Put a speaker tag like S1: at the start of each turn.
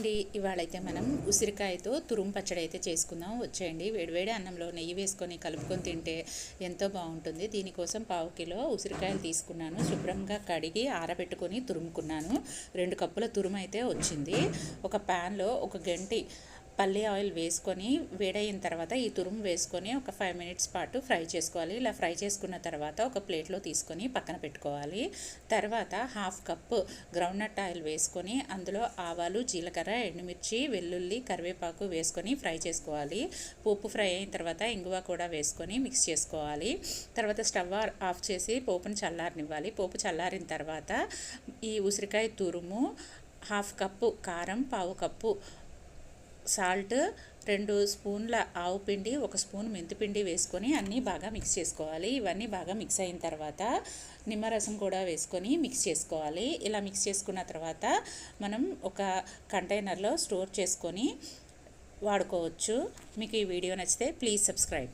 S1: అండి, ఇవాళైతే మనం ఉసిరికాయతో తురుము పచ్చడి అయితే చేసుకుందాం. వచ్చేయండి. వేడివేడి అన్నంలో నెయ్యి వేసుకొని కలుపుకొని తింటే ఎంతో బాగుంటుంది. దీనికోసం 1/2 కిలో ఉసిరికాయలు తీసుకున్నాను. శుభ్రంగా కడిగి ఆరబెట్టుకొని తురుముకున్నాను. 2 కప్పుల తురుము అయితే వచ్చింది. ఒక ప్యాన్లో ఒక గంటి పల్లి ఆయిల్ వేసుకొని వేడైన తర్వాత ఈ తురుము వేసుకొని ఒక 5 మినిట్స్ పాటు ఫ్రై చేసుకోవాలి. ఇలా ఫ్రై చేసుకున్న తర్వాత ఒక ప్లేట్లో తీసుకొని పక్కన పెట్టుకోవాలి. తర్వాత 1/2 కప్పు గ్రౌండ్నట్ ఆయిల్ వేసుకొని అందులో ఆవాలు, జీలకర్ర, ఎండుమిర్చి, వెల్లుల్లి, కరివేపాకు వేసుకొని ఫ్రై చేసుకోవాలి. పోపు ఫ్రై అయిన తర్వాత ఇంగువ కూడా వేసుకొని మిక్స్ చేసుకోవాలి. తర్వాత స్టవ్ ఆఫ్ చేసి పోపుని చల్లారనివ్వాలి. పోపు చల్లారిన తర్వాత ఈ ఉసిరికాయ తురుము, 1/2 కప్పు కారం, 1/4 కప్పు సాల్ట్, 2 స్పూన్ల ఆవు పిండి, 1 స్పూన్ మెంతిపిండి వేసుకొని అన్నీ బాగా మిక్స్ చేసుకోవాలి. ఇవన్నీ బాగా మిక్స్ అయిన తర్వాత నిమ్మరసం కూడా వేసుకొని మిక్స్ చేసుకోవాలి. ఇలా మిక్స్ చేసుకున్న తర్వాత మనం ఒక కంటైనర్లో స్టోర్ చేసుకొని వాడుకోవచ్చు. మీకు ఈ వీడియో నచ్చితే ప్లీజ్ సబ్స్క్రైబ్.